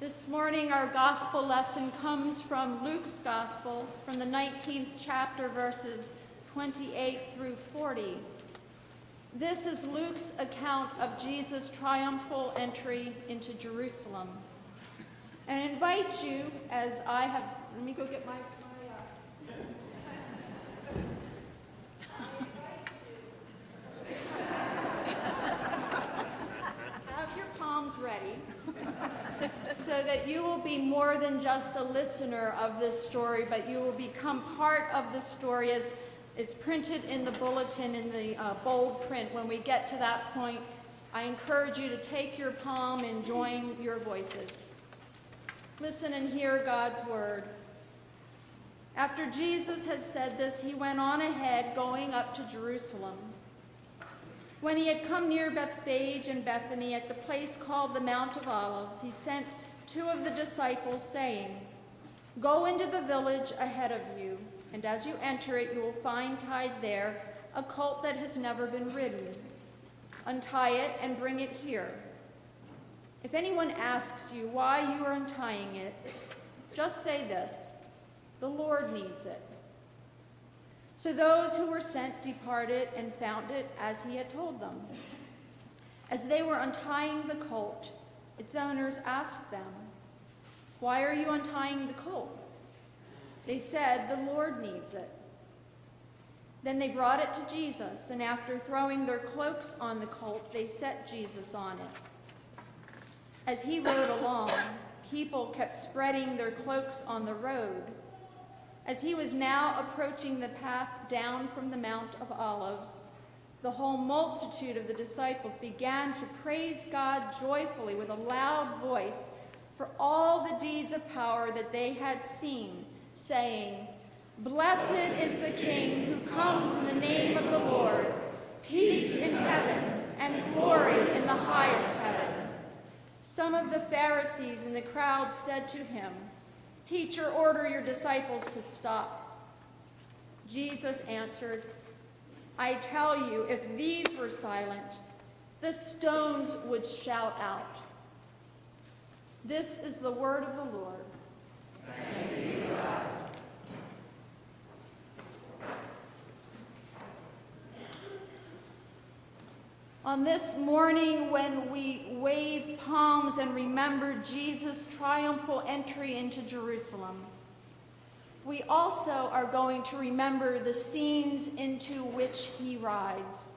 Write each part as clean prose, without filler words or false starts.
This morning our gospel lesson comes from Luke's gospel, from the 19th chapter, verses 28 through 40. This is Luke's account of Jesus' triumphal entry into Jerusalem. And I invite you, as I have, let me go get my have your palms ready, so that you will be more than just a listener of this story, but you will become part of the story as it's printed in the bulletin in the bold print. When we get to that point, I encourage you to take your palm and join your voices. Listen and hear God's word. After Jesus had said this, he went on ahead, going up to Jerusalem. When he had come near Bethphage and Bethany at the place called the Mount of Olives, he sent two of the disciples, saying, "Go into the village ahead of you, and as you enter it, you will find tied there a colt that has never been ridden. Untie it and bring it here. If anyone asks you why you are untying it, just say this: the Lord needs it." So those who were sent departed and found it as he had told them. As they were untying the colt, its owners asked them, "Why are you untying the colt?" They said, "The Lord needs it." Then they brought it to Jesus, and after throwing their cloaks on the colt, they set Jesus on it. As he rode along, people kept spreading their cloaks on the road. As he was now approaching the path down from the Mount of Olives, the whole multitude of the disciples began to praise God joyfully with a loud voice for all the deeds of power that they had seen, saying, "Blessed is the King who comes in the name of the Lord, peace in heaven and glory in the highest heaven." Some of the Pharisees in the crowd said to him, "Teacher, order your disciples to stop." Jesus answered, "I tell you, if these were silent, the stones would shout out." This is the word of the Lord. Thanks be to God. On this morning, when we wave palms and remember Jesus' triumphal entry into Jerusalem, we also are going to remember the scenes into which he rides.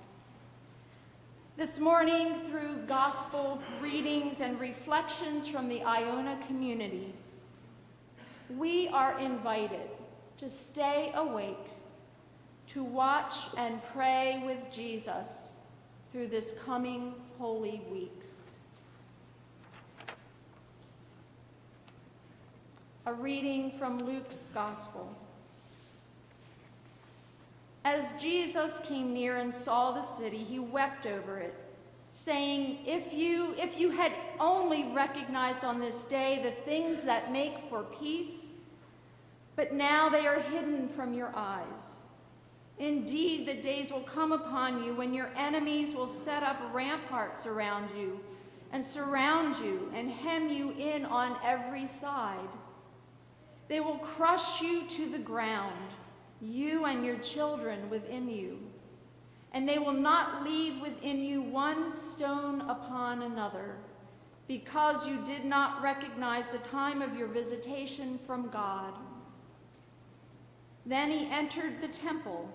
This morning, through gospel readings and reflections from the Iona community, we are invited to stay awake, to watch and pray with Jesus through this coming Holy Week. A reading from Luke's Gospel. As Jesus came near and saw the city, he wept over it, saying, if you had only recognized on this day the things that make for peace, but now they are hidden from your eyes. Indeed, the days will come upon you when your enemies will set up ramparts around you and surround you and hem you in on every side. They will crush you to the ground, you and your children within you, and they will not leave within you one stone upon another, because you did not recognize the time of your visitation from God. Then he entered the temple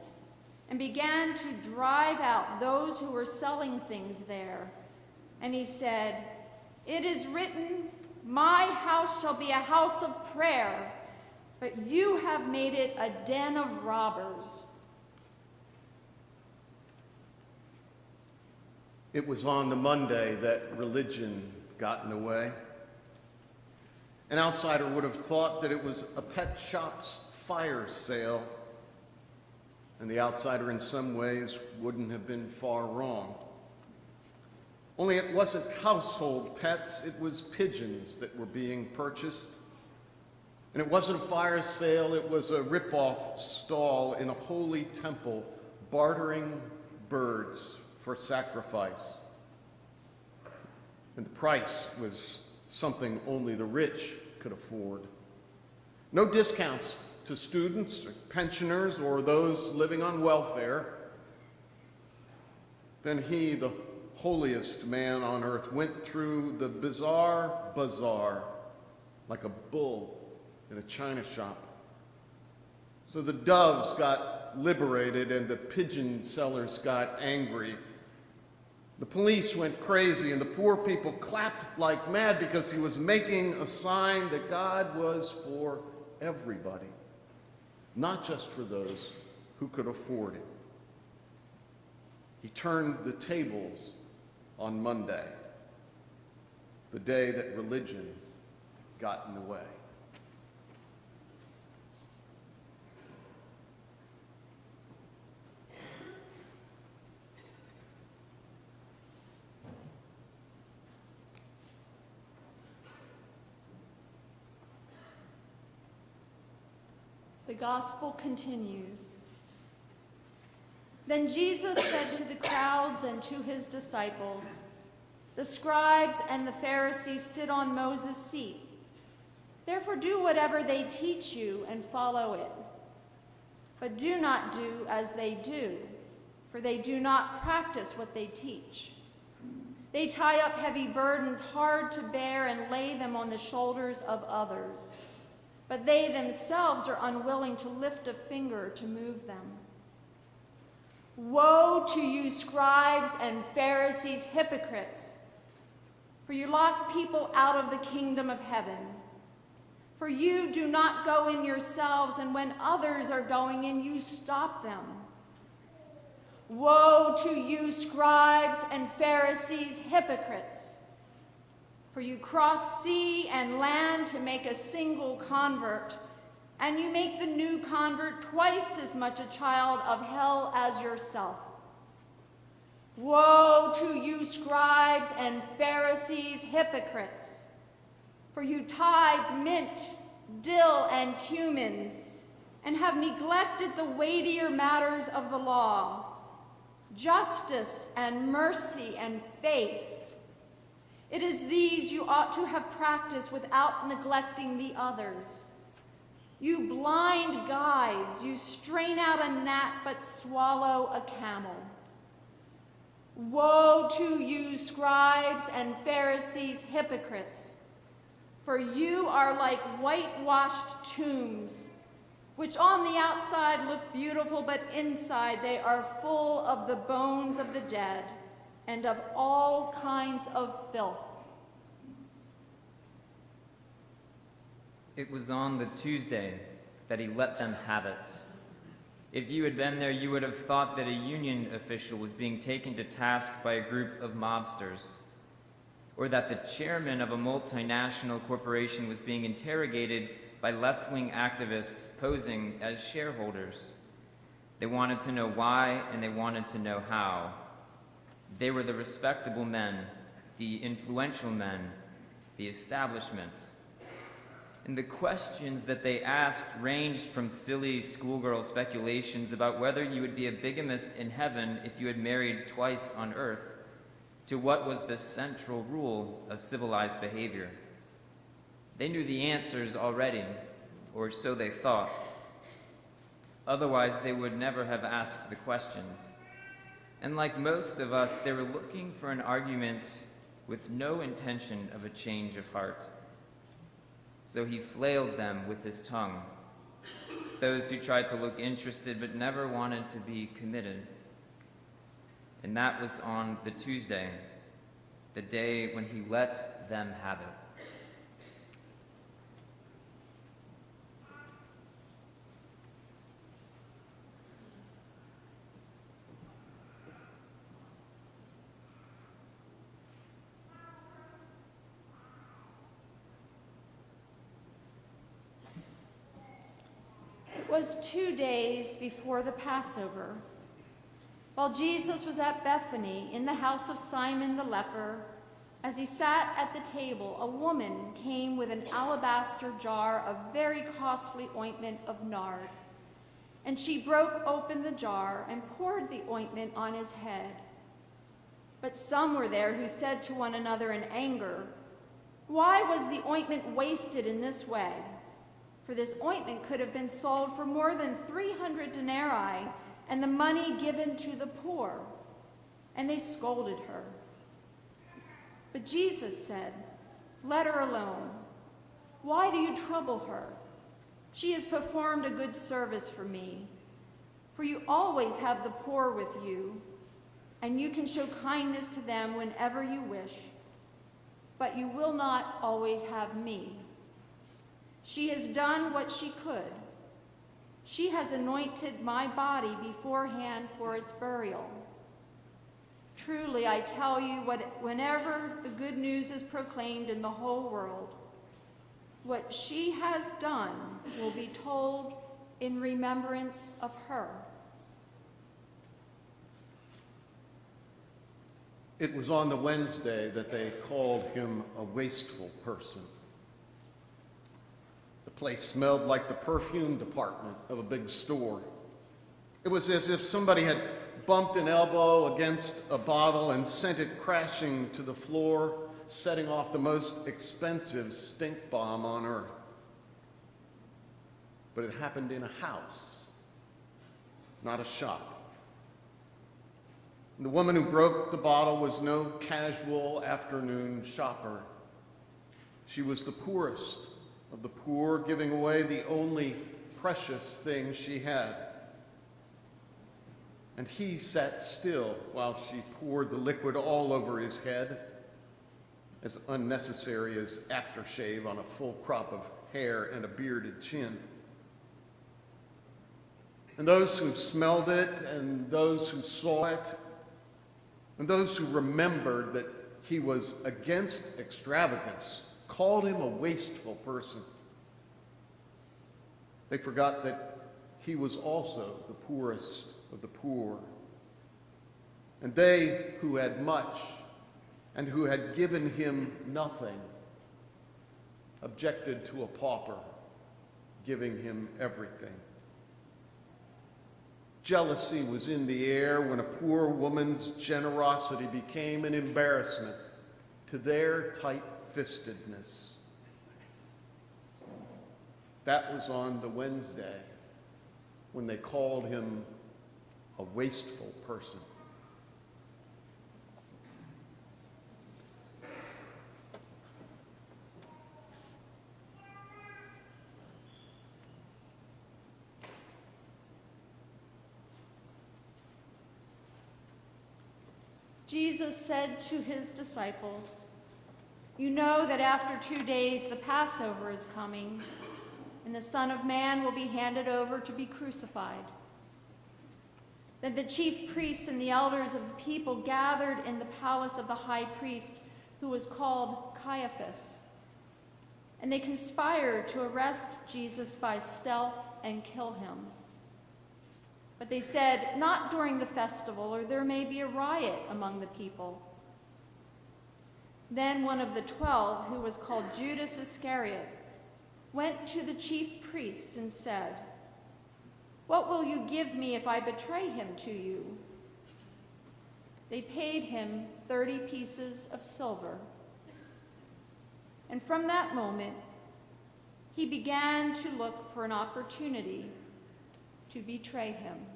and began to drive out those who were selling things there. And he said, "It is written, 'My house shall be a house of prayer,' but you have made it a den of robbers." It was on the Monday that religion got in the way. An outsider would have thought that it was a pet shop's fire sale, and the outsider in some ways wouldn't have been far wrong. Only it wasn't household pets, it was pigeons that were being purchased. And it wasn't a fire sale, it was a rip-off stall in a holy temple bartering birds for sacrifice. And the price was something only the rich could afford. No discounts to students or pensioners or those living on welfare. Then he, the holiest man on earth, went through the bizarre bazaar like a bull in a china shop. So the doves got liberated and the pigeon sellers got angry. The police went crazy and the poor people clapped like mad because he was making a sign that God was for everybody, not just for those who could afford it. He turned the tables on Monday, the day that religion got in the way. The gospel continues. Then Jesus said to the crowds and to his disciples, "The scribes and the Pharisees sit on Moses' seat. Therefore do whatever they teach you and follow it. But do not do as they do, for they do not practice what they teach. They tie up heavy burdens hard to bear and lay them on the shoulders of others, but they themselves are unwilling to lift a finger to move them. Woe to you, scribes and Pharisees, hypocrites, for you lock people out of the kingdom of heaven. For you do not go in yourselves, and when others are going in, you stop them. Woe to you, scribes and Pharisees, hypocrites, for you cross sea and land to make a single convert, and you make the new convert twice as much a child of hell as yourself. Woe to you, scribes and Pharisees, hypocrites, for you tithe mint, dill, and cumin, and have neglected the weightier matters of the law, justice and mercy and faith. It is these you ought to have practiced without neglecting the others. You blind guides, you strain out a gnat but swallow a camel. Woe to you, scribes and Pharisees, hypocrites, for you are like whitewashed tombs, which on the outside look beautiful, but inside they are full of the bones of the dead and of all kinds of filth. It was on the Tuesday that he let them have it. If you had been there, you would have thought that a union official was being taken to task by a group of mobsters, or that the chairman of a multinational corporation was being interrogated by left-wing activists posing as shareholders. They wanted to know why, and they wanted to know how. They were the respectable men, the influential men, the establishment. And the questions that they asked ranged from silly schoolgirl speculations about whether you would be a bigamist in heaven if you had married twice on earth, to what was the central rule of civilized behavior. They knew the answers already, or so they thought. Otherwise, they would never have asked the questions. And like most of us, they were looking for an argument with no intention of a change of heart. So he flailed them with his tongue, those who tried to look interested but never wanted to be committed. And that was on the Tuesday, the day when he let them have it. It was 2 days before the Passover. While Jesus was at Bethany in the house of Simon the leper, as he sat at the table, a woman came with an alabaster jar of very costly ointment of nard. And she broke open the jar and poured the ointment on his head. But some were there who said to one another in anger, Why was the ointment wasted in this way? For this ointment could have been sold for more than 300 denarii and the money given to the poor. And they scolded her. But Jesus said, "Let her alone. Why do you trouble her? She has performed a good service for me. For you always have the poor with you, and you can show kindness to them whenever you wish, but you will not always have me. She has done what she could. She has anointed my body beforehand for its burial. Truly, I tell you, whenever the good news is proclaimed in the whole world, what she has done will be told in remembrance of her." It was on the Wednesday that they called him a wasteful person. The place smelled like the perfume department of a big store. It was as if somebody had bumped an elbow against a bottle and sent it crashing to the floor, setting off the most expensive stink bomb on earth. But it happened in a house, not a shop. And the woman who broke the bottle was no casual afternoon shopper. She was the poorest of the poor, giving away the only precious thing she had. And he sat still while she poured the liquid all over his head, as unnecessary as aftershave on a full crop of hair and a bearded chin. And those who smelled it, and those who saw it, and those who remembered that he was against extravagance, called him a wasteful person. They forgot that he was also the poorest of the poor. And they who had much and who had given him nothing objected to a pauper giving him everything. Jealousy was in the air when a poor woman's generosity became an embarrassment to their tight-fistedness. That was on the Wednesday when they called him a wasteful person. Jesus said to his disciples, "You know that after 2 days the Passover is coming, and the Son of Man will be handed over to be crucified." Then the chief priests and the elders of the people gathered in the palace of the high priest, who was called Caiaphas. And they conspired to arrest Jesus by stealth and kill him. But they said, "Not during the festival, or there may be a riot among the people." Then one of the 12, who was called Judas Iscariot, went to the chief priests and said, "What will you give me if I betray him to you?" They paid him 30 pieces of silver. And from that moment, he began to look for an opportunity to betray him.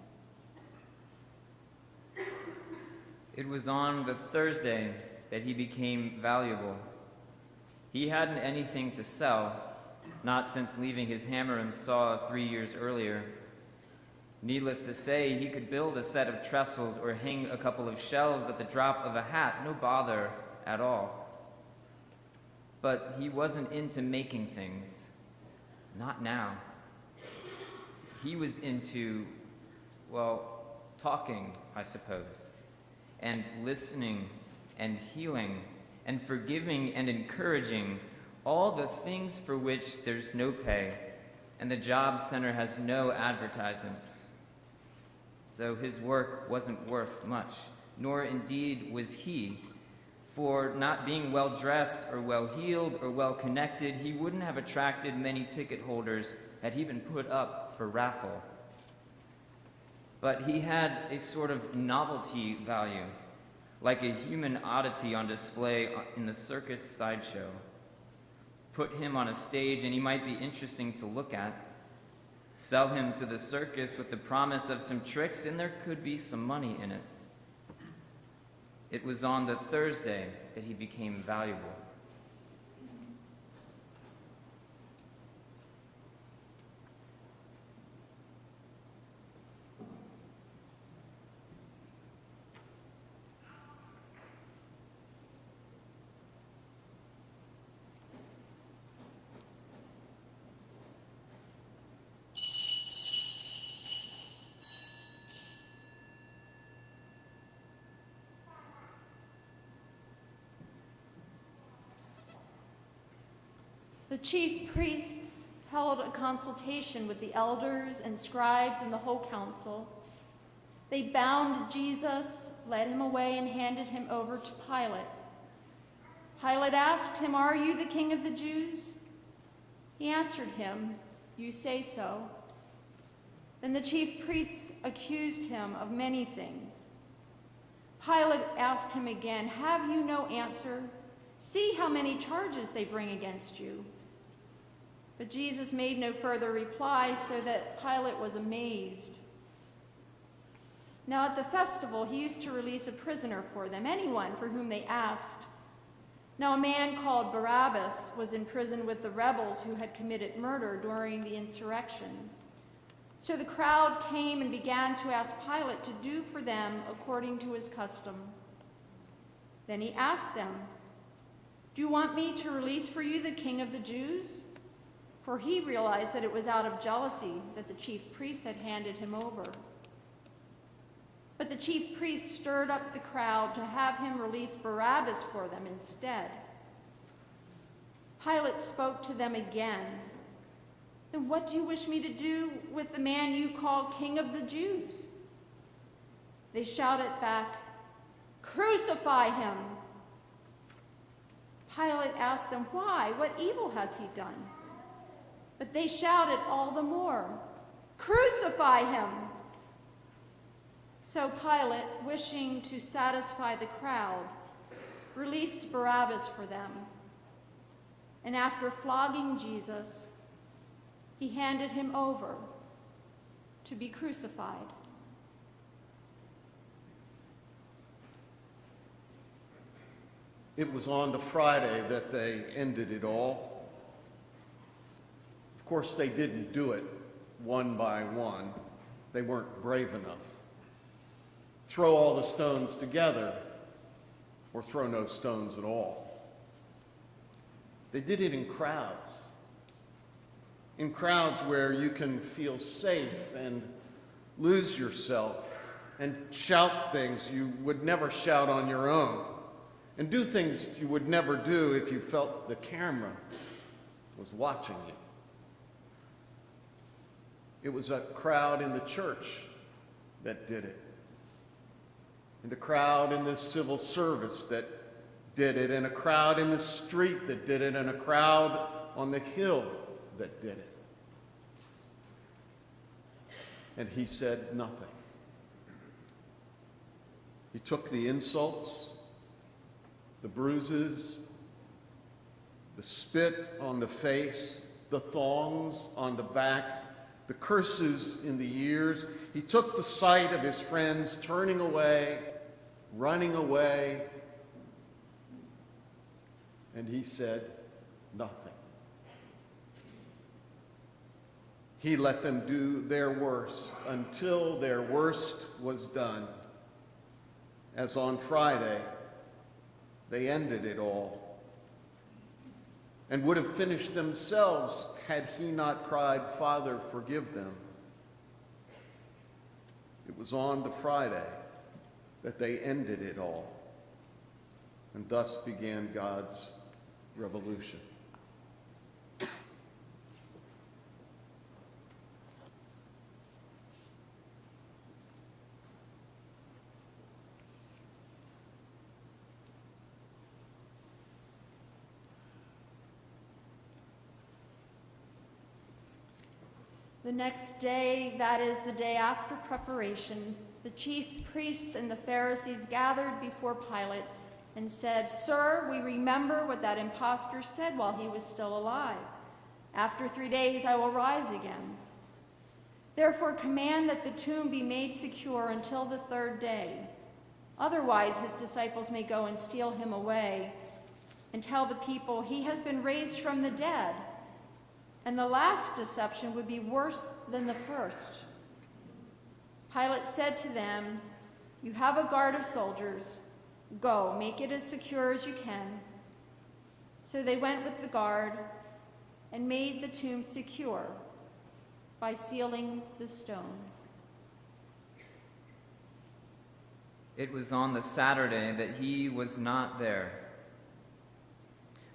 It was on the Thursday that he became valuable. He hadn't anything to sell, not since leaving his hammer and saw 3 years earlier. Needless to say, he could build a set of trestles or hang a couple of shelves at the drop of a hat, no bother at all. But he wasn't into making things. Not now. He was into, well, talking, I suppose, and listening and healing and forgiving and encouraging, all the things for which there's no pay and the job center has no advertisements. So his work wasn't worth much, nor indeed was he. For not being well-dressed or well-heeled or well-connected, he wouldn't have attracted many ticket holders had he been put up for raffle. But he had a sort of novelty value, like a human oddity on display in the circus sideshow. put him on a stage and he might be interesting to look at. Sell him to the circus with the promise of some tricks, and there could be some money in it. It was on the Thursday that he became valuable. The chief priests held a consultation with the elders and scribes and the whole council. They bound Jesus, led him away, and handed him over to Pilate. Pilate asked him, "Are you the king of the Jews?" He answered him, "You say so." Then the chief priests accused him of many things. Pilate asked him again, "Have you no answer? See how many charges they bring against you." But Jesus made no further reply, so that Pilate was amazed. Now at the festival, he used to release a prisoner for them, anyone for whom they asked. Now a man called Barabbas was in prison with the rebels who had committed murder during the insurrection. So the crowd came and began to ask Pilate to do for them according to his custom. Then he asked them, "Do you want me to release for you the king of the Jews?" For he realized that it was out of jealousy that the chief priests had handed him over. But the chief priests stirred up the crowd to have him release Barabbas for them instead. Pilate spoke to them again. "Then what do you wish me to do with the man you call King of the Jews?" They shouted back, "Crucify him!" Pilate asked them, "Why? What evil has he done?" But they shouted all the more, "Crucify him!" So Pilate, wishing to satisfy the crowd, released Barabbas for them. And after flogging Jesus, he handed him over to be crucified. It was on the Friday that they ended it all. Of course, they didn't do it one by one. They weren't brave enough. Throw all the stones together, or throw no stones at all. They did it in crowds where you can feel safe and lose yourself and shout things you would never shout on your own, and do things you would never do if you felt the camera was watching you. It was a crowd in the church that did it, and a crowd in the civil service that did it, and a crowd in the street that did it, and a crowd on the hill that did it. And he said nothing. He took the insults, the bruises, the spit on the face, the thongs on the back, the curses in the ears. He took the sight of his friends turning away, running away, and he said nothing. He let them do their worst until their worst was done. As on Friday, they ended it all, and would have finished themselves had he not cried, "Father, forgive them." It was on the Friday that they ended it all, and thus began God's revolution. The next day, that is the day after preparation, the chief priests and the Pharisees gathered before Pilate and said, "Sir, we remember what that impostor said while he was still alive. After 3 days I will rise again. Therefore command that the tomb be made secure until the 3rd day. Otherwise his disciples may go and steal him away and tell the people he has been raised from the dead. And the last deception would be worse than the first." Pilate said to them, "You have a guard of soldiers. Go, make it as secure as you can." So they went with the guard and made the tomb secure by sealing the stone. It was on the Saturday that he was not there.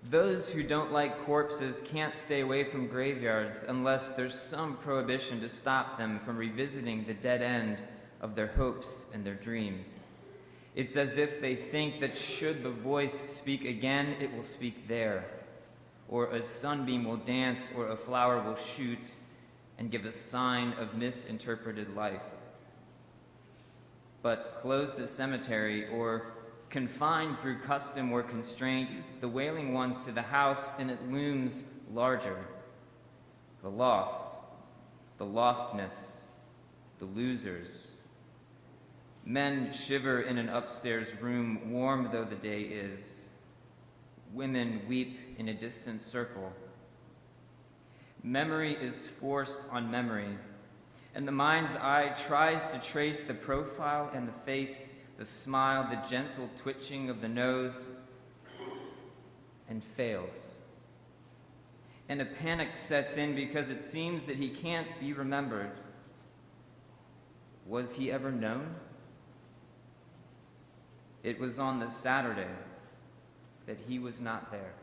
Those who don't like corpses can't stay away from graveyards unless there's some prohibition to stop them from revisiting the dead end of their hopes and their dreams. It's as if they think that should the voice speak again, it will speak there, or a sunbeam will dance, or a flower will shoot and give a sign of misinterpreted life. But close the cemetery, or confine through custom or constraint the wailing ones to the house, and it looms larger. The loss, the lostness, the losers. Men shiver in an upstairs room, warm though the day is. Women weep in a distant circle. Memory is forced on memory, and the mind's eye tries to trace the profile and the face, the smile, the gentle twitching of the nose, and fails. And a panic sets in because it seems that he can't be remembered. Was he ever known? It was on the Saturday that he was not there.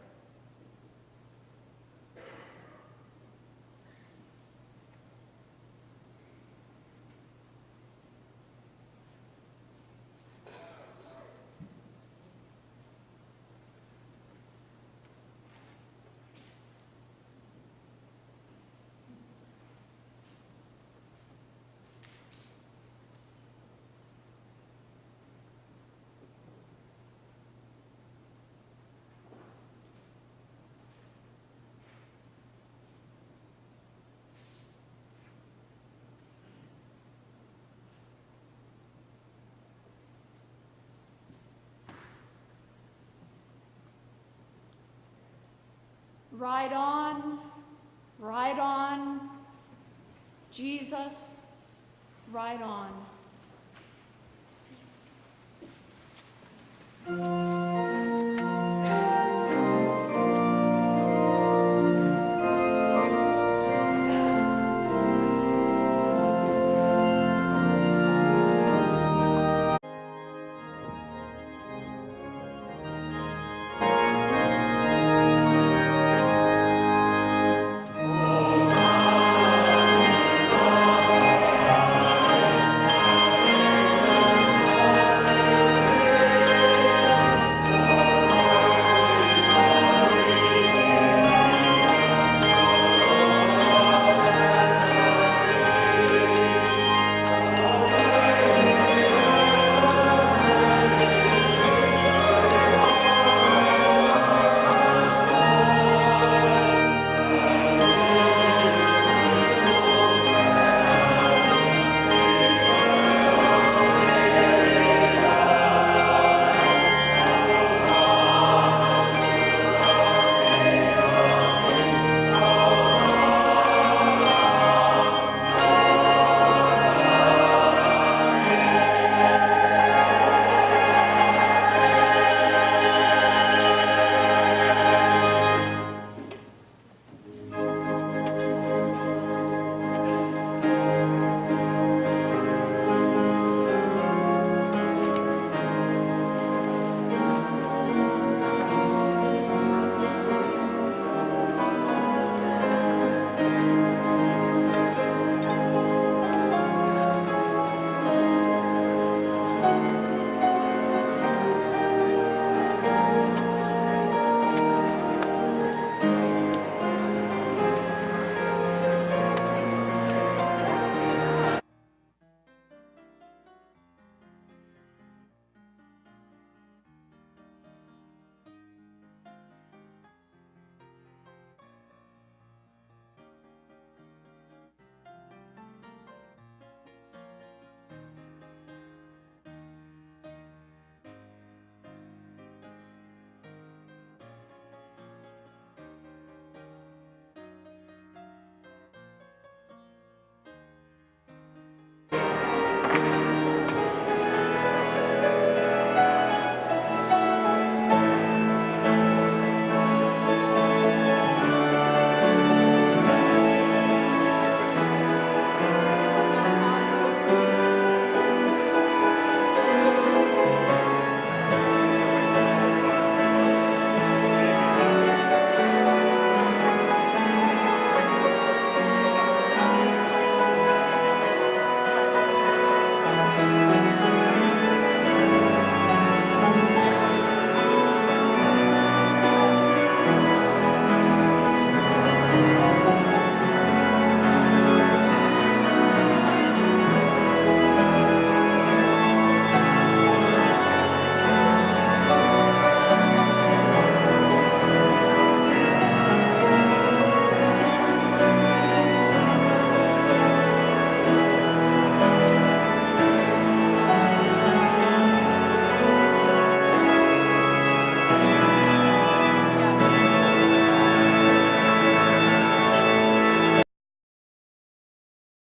Ride on, Jesus, ride on.